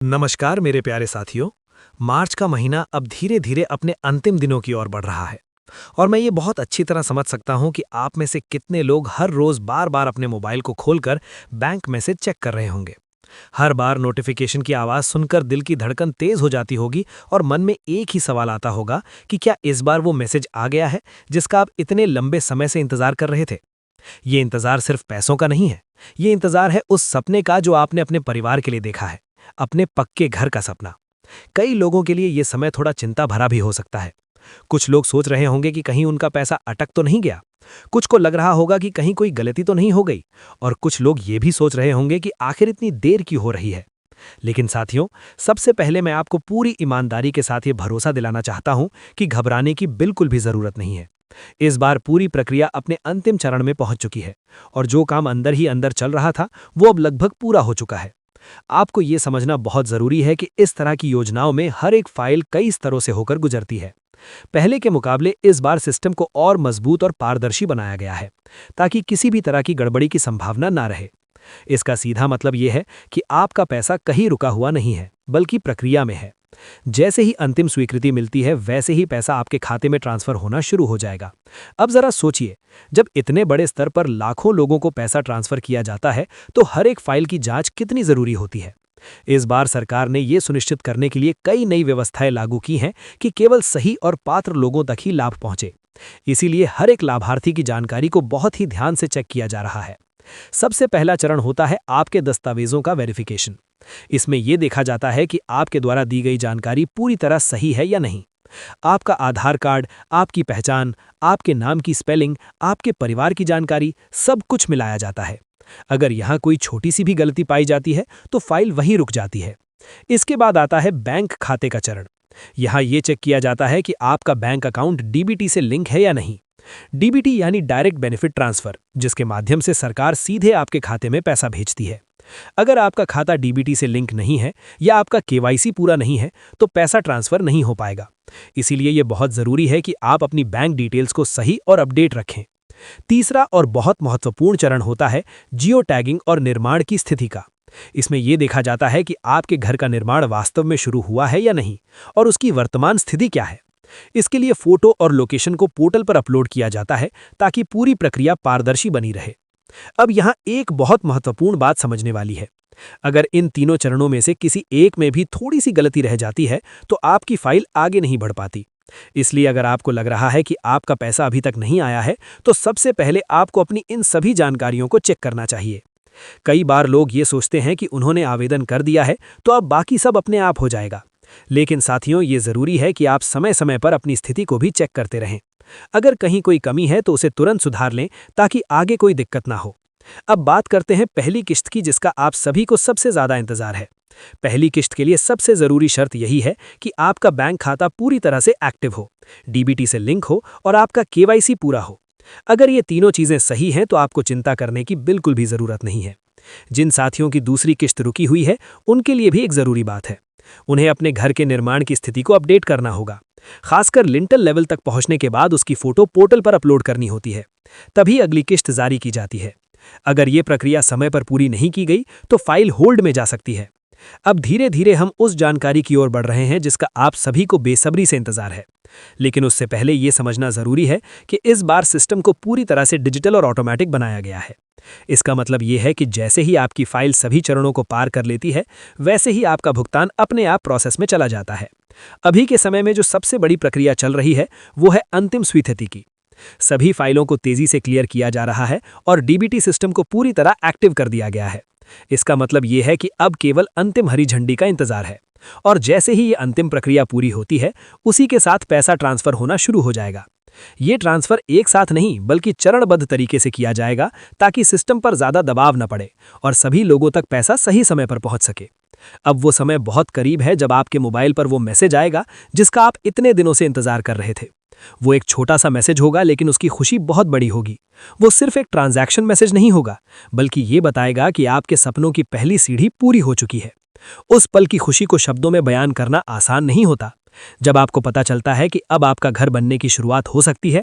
नमस्कार मेरे प्यारे साथियों। मार्च का महीना अब धीरे धीरे अपने अंतिम दिनों की ओर बढ़ रहा है। और मैं ये बहुत अच्छी तरह समझ सकता हूँ कि आप में से कितने लोग हर रोज बार बार अपने मोबाइल को खोलकर बैंक मैसेज चेक कर रहे होंगे। हर बार नोटिफिकेशन की आवाज़ सुनकर दिल की धड़कन तेज हो जाती होगी और मन में एक ही सवाल आता होगा कि क्या इस बार वो मैसेज आ गया है जिसका आप इतने लंबे समय से इंतजार कर रहे थे। ये इंतजार सिर्फ पैसों का नहीं है, ये इंतजार है उस सपने का जो आपने अपने परिवार के लिए देखा है, अपने पक्के घर का सपना। कई लोगों के लिए ये समय थोड़ा चिंता भरा भी हो सकता है। कुछ लोग सोच रहे होंगे कि कहीं उनका पैसा अटक तो नहीं गया, कुछ को लग रहा होगा कि कहीं कोई गलती तो नहीं हो गई, और कुछ लोग ये भी सोच रहे होंगे कि आखिर इतनी देर क्यों हो रही है। लेकिन साथियों, सबसे पहले मैं आपको पूरी ईमानदारी के साथ ये भरोसा दिलाना चाहता हूं कि घबराने की बिल्कुल भी जरूरत नहीं है। इस बार पूरी प्रक्रिया अपने अंतिम चरण में पहुंच चुकी है और जो काम अंदर ही अंदर चल रहा था वो अब लगभग पूरा हो चुका है। आपको ये समझना बहुत जरूरी है कि इस तरह की योजनाओं में हर एक फाइल कई स्तरों से होकर गुजरती है। पहले के मुकाबले इस बार सिस्टम को और मजबूत और पारदर्शी बनाया गया है ताकि किसी भी तरह की गड़बड़ी की संभावना ना रहे। इसका सीधा मतलब यह है कि आपका पैसा कहीं रुका हुआ नहीं है, बल्कि प्रक्रिया में है। जैसे ही अंतिम स्वीकृति मिलती है वैसे ही पैसा आपके खाते में ट्रांसफर होना शुरू हो जाएगा। अब जरा सोचिए, जब इतने बड़े स्तर पर लाखों लोगों को पैसा ट्रांसफर किया जाता है तो हर एक फाइल की जांच कितनी जरूरी होती है। इस बार सरकार ने ये सुनिश्चित करने के लिए कई नई व्यवस्थाएं लागू की हैं कि केवल सही और पात्र लोगों तक ही लाभ पहुंचे। इसीलिए हर एक लाभार्थी की जानकारी को बहुत ही ध्यान से चेक किया जा रहा है। सबसे पहला चरण होता है आपके दस्तावेजों का वेरिफिकेशन। इसमें यह देखा जाता है कि आपके द्वारा दी गई जानकारी पूरी तरह सही है या नहीं। आपका आधार कार्ड, आपकी पहचान, आपके नाम की स्पेलिंग, आपके परिवार की जानकारी, सब कुछ मिलाया जाता है। अगर यहाँ कोई छोटी सी भी गलती पाई जाती है तो फाइल वहीं रुक जाती है। इसके बाद आता है बैंक खाते का चरण। यहाँ ये चेक किया जाता है कि आपका बैंक अकाउंट डीबीटी से लिंक है या नहीं। डीबीटी यानी डायरेक्ट बेनिफिट ट्रांसफर, जिसके माध्यम से सरकार सीधे आपके खाते में पैसा भेजती है। अगर आपका खाता डीबीटी से लिंक नहीं है या आपका केवाईसी पूरा नहीं है तो पैसा ट्रांसफर नहीं हो पाएगा। इसीलिए यह बहुत जरूरी है कि आप अपनी बैंक डिटेल्स को सही और अपडेट रखें। तीसरा और बहुत महत्वपूर्ण चरण होता है जियो टैगिंग और निर्माण की स्थिति का। इसमें यह देखा जाता है कि आपके घर का निर्माण वास्तव में शुरू हुआ है या नहीं और उसकी वर्तमान स्थिति क्या है। इसके लिए फोटो और लोकेशन को पोर्टल पर अपलोड किया जाता है ताकि पूरी प्रक्रिया पारदर्शी बनी रहे। अब यहाँ एक बहुत महत्वपूर्ण बात समझने वाली है। अगर इन तीनों चरणों में से किसी एक में भी थोड़ी सी गलती रह जाती है तो आपकी फाइल आगे नहीं बढ़ पाती। इसलिए अगर आपको लग रहा है कि आपका पैसा अभी तक नहीं आया है तो सबसे पहले आपको अपनी इन सभी जानकारियों को चेक करना चाहिए। कई बार लोग ये सोचते हैं कि उन्होंने आवेदन कर दिया है तो अब बाकी सब अपने आप हो जाएगा। लेकिन साथियों, ये जरूरी है कि आप समय समय पर अपनी स्थिति को भी चेक करते रहें। अगर कहीं कोई कमी है तो उसे तुरंत सुधार लें ताकि आगे कोई दिक्कत ना हो। अब बात करते हैं पहली किश्त की, जिसका आप सभी को सबसे ज्यादा इंतजार है। पहली किश्त के लिए सबसे जरूरी शर्त यही है कि आपका बैंक खाता पूरी तरह से एक्टिव हो, डीबीटी से लिंक हो और आपका केवाईसी पूरा हो। अगर ये तीनों चीजें सही हैं तो आपको चिंता करने की बिल्कुल भी जरूरत नहीं है। जिन साथियों की दूसरी किश्त रुकी हुई है उनके लिए भी एक जरूरी बात है। उन्हें अपने घर के निर्माण की स्थिति को अपडेट करना होगा। खासकर लिंटल लेवल तक पहुंचने के बाद उसकी फोटो पोर्टल पर अपलोड करनी होती है, तभी अगली किश्त जारी की जाती है। अगर ये प्रक्रिया समय पर पूरी नहीं की गई तो फाइल होल्ड में जा सकती है। अब धीरे धीरे हम उस जानकारी की ओर बढ़ रहे हैं जिसका आप सभी को बेसब्री से इंतजार है। लेकिन उससे पहले ये समझना जरूरी है कि इस बार सिस्टम को पूरी तरह से डिजिटल और ऑटोमेटिक बनाया गया है। इसका मतलब ये है कि जैसे ही आपकी फाइल सभी चरणों को पार कर लेती है वैसे ही आपका भुगतान अपने आप प्रोसेस में चला जाता है। अभी के समय में जो सबसे बड़ी प्रक्रिया चल रही है वो है अंतिम स्वीकृति की। सभी फाइलों को तेजी से क्लियर किया जा रहा है और डीबीटी सिस्टम को पूरी तरह एक्टिव कर दिया गया है। इसका मतलब यह है कि अब केवल अंतिम हरी झंडी का इंतजार है और जैसे ही ये अंतिम प्रक्रिया पूरी होती है उसी के साथ पैसा ट्रांसफर होना शुरू हो जाएगा। ये ट्रांसफर एक साथ नहीं बल्कि चरणबद्ध तरीके से किया जाएगा ताकि सिस्टम पर ज्यादा दबाव न पड़े और सभी लोगों तक पैसा सही समय पर पहुंच सके। अब वो समय बहुत करीब है जब आपके मोबाइल पर वो मैसेज आएगा जिसका आप इतने दिनों से इंतजार कर रहे थे। वो एक छोटा सा मैसेज होगा लेकिन उसकी खुशी बहुत बड़ी होगी। वो सिर्फ एक ट्रांजैक्शन मैसेज नहीं होगा बल्कि ये बताएगा कि आपके सपनों की पहली सीढ़ी पूरी हो चुकी है। उस पल की खुशी को शब्दों में बयान करना आसान नहीं होता। जब आपको पता चलता है कि अब आपका घर बनने की शुरुआत हो सकती है